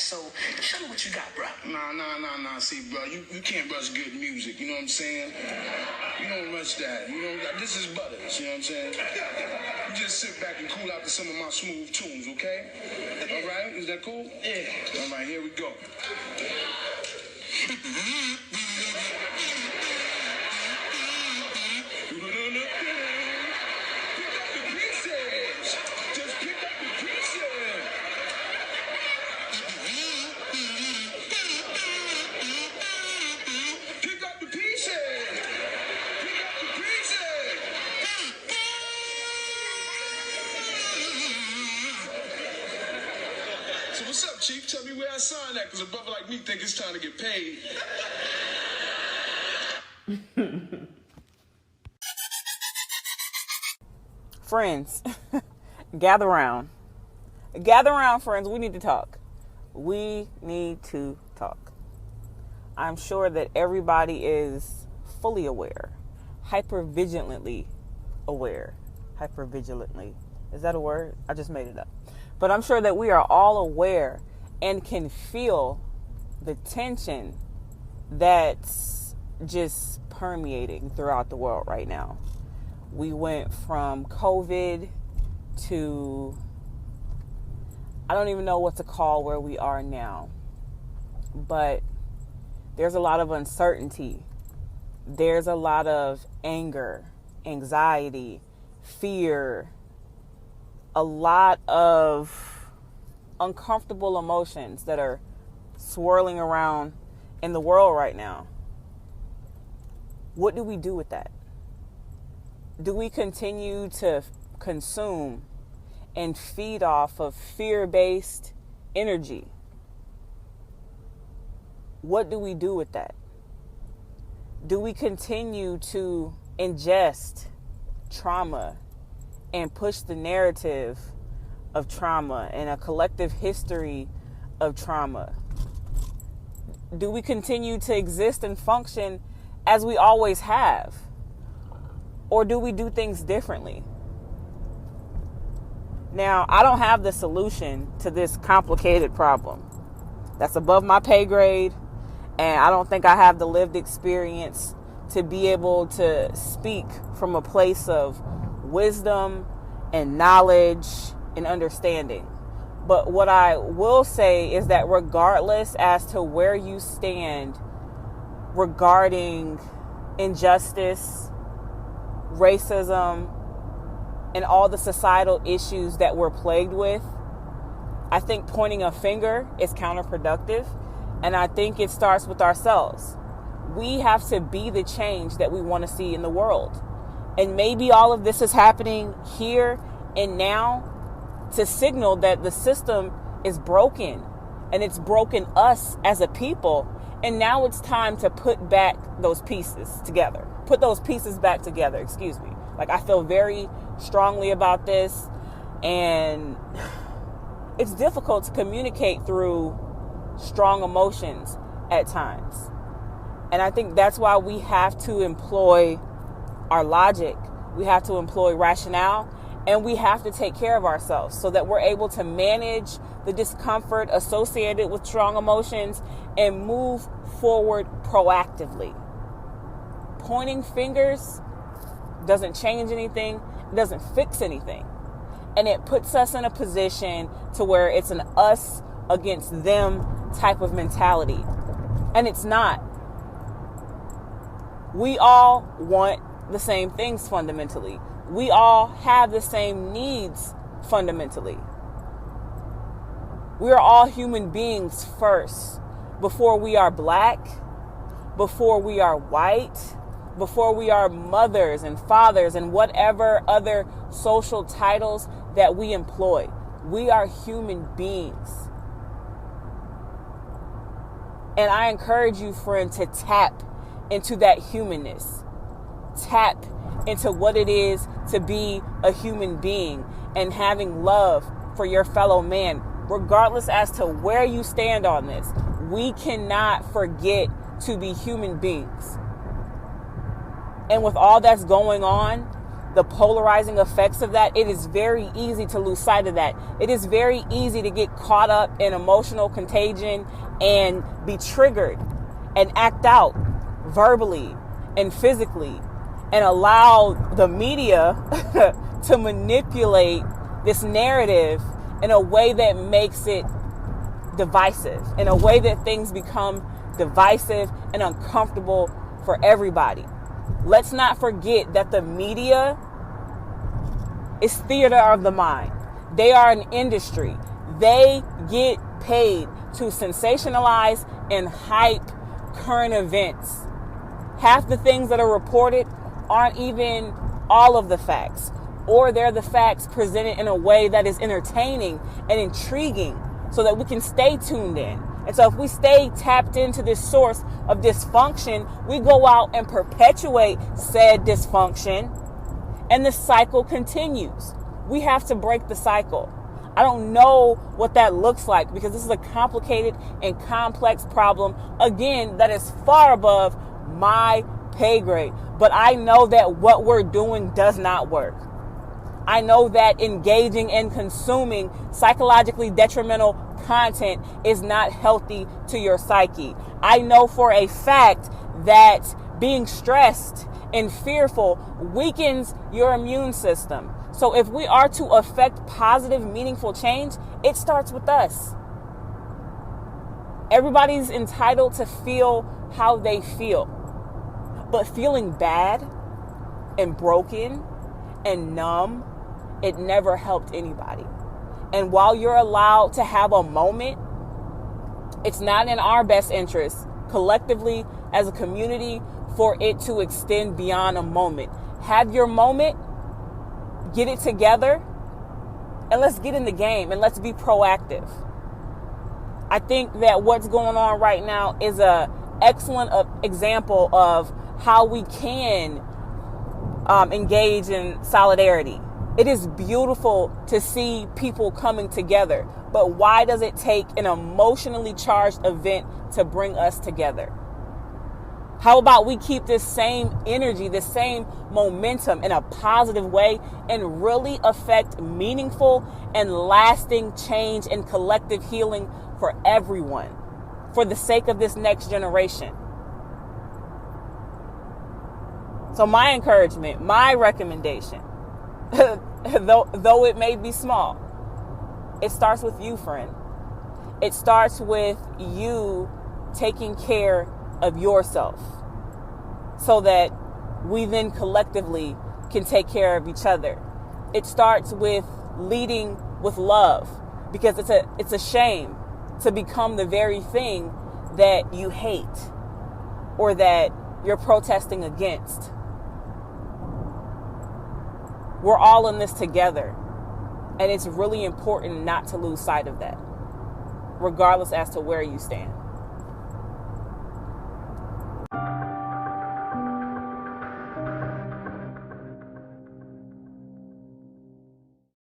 So show me what you got, bro. Nah. See, bro, you can't rush good music. You know what I'm saying? You don't rush that. You know, this is Butters. You know what I'm saying? You just sit back and cool out to some of my smooth tunes, okay? All right? Is that cool? Yeah. All right, here we go. So what's up, Chief? Tell me where I sign at, because a brother like me think it's time to get paid. Friends, gather round. Gather round, friends. We need to talk. We need to talk. I'm sure that everybody is fully aware, hypervigilantly aware. Hypervigilantly. Is that a word? I just made it up. But I'm sure that we are all aware and can feel the tension that's just permeating throughout the world right now. We went from COVID to, I don't even know what to call where we are now, but there's a lot of uncertainty. There's a lot of anger, anxiety, fear, a lot of uncomfortable emotions that are swirling around in the world right now. What do we do with that? Do we continue to consume and feed off of fear-based energy? What do we do with that? Do we continue to ingest trauma and push the narrative of trauma and a collective history of trauma? Do we continue to exist and function as we always have? Or do we do things differently? Now, I don't have the solution to this complicated problem. That's above my pay grade, and I don't think I have the lived experience to be able to speak from a place of wisdom and knowledge and understanding. But what I will say is that regardless as to where you stand regarding injustice, racism, and all the societal issues that we're plagued with, I think pointing a finger is counterproductive. And I think it starts with ourselves. We have to be the change that we want to see in the world. And maybe all of this is happening here and now to signal that the system is broken and it's broken us as a people. And now it's time to put back those pieces together. Put those pieces back together, excuse me. Like, I feel very strongly about this, and it's difficult to communicate through strong emotions at times. And I think that's why we have to employ our logic. We have to employ rationale, and we have to take care of ourselves so that we're able to manage the discomfort associated with strong emotions and move forward proactively. Pointing fingers doesn't change anything. It doesn't fix anything. And it puts us in a position to where it's an us against them type of mentality. And it's not. We all want the same things fundamentally. We all have the same needs fundamentally. We are all human beings first, before we are black, before we are white, before we are mothers and fathers and whatever other social titles that we employ. We are human beings. And I encourage you, friend, to tap into that humanness. Tap into what it is to be a human being and having love for your fellow man, regardless as to where you stand on this. We cannot forget to be human beings. And with all that's going on, the polarizing effects of that, it is very easy to lose sight of that. It is very easy to get caught up in emotional contagion and be triggered and act out verbally and physically and allow the media to manipulate this narrative in a way that makes it divisive, in a way that things become divisive and uncomfortable for everybody. Let's not forget that the media is theater of the mind. They are an industry. They get paid to sensationalize and hype current events. Half the things that are reported aren't even all of the facts, or they're the facts presented in a way that is entertaining and intriguing so that we can stay tuned in. And so if we stay tapped into this source of dysfunction, we go out and perpetuate said dysfunction, and the cycle continues. We have to break the cycle. I don't know what that looks like because this is a complicated and complex problem, again, that is far above my pay grade. But I know that what we're doing does not work. I know that engaging and consuming psychologically detrimental content is not healthy to your psyche. I know for a fact that being stressed and fearful weakens your immune system. So if we are to affect positive, meaningful change, it starts with us. Everybody's entitled to feel how they feel. But feeling bad and broken and numb, it never helped anybody. And while you're allowed to have a moment, it's not in our best interest, collectively as a community, for it to extend beyond a moment. Have your moment, get it together, and let's get in the game and let's be proactive. I think that what's going on right now is an excellent example of how we can engage in solidarity. It is beautiful to see people coming together, but why does it take an emotionally charged event to bring us together? How about we keep this same energy, this same momentum in a positive way and really affect meaningful and lasting change and collective healing for everyone, for the sake of this next generation? So my encouragement, my recommendation, though it may be small, it starts with you, friend. It starts with you taking care of yourself so that we then collectively can take care of each other. It starts with leading with love, because it's a shame to become the very thing that you hate or that you're protesting against. We're all in this together, and it's really important not to lose sight of that, regardless as to where you stand.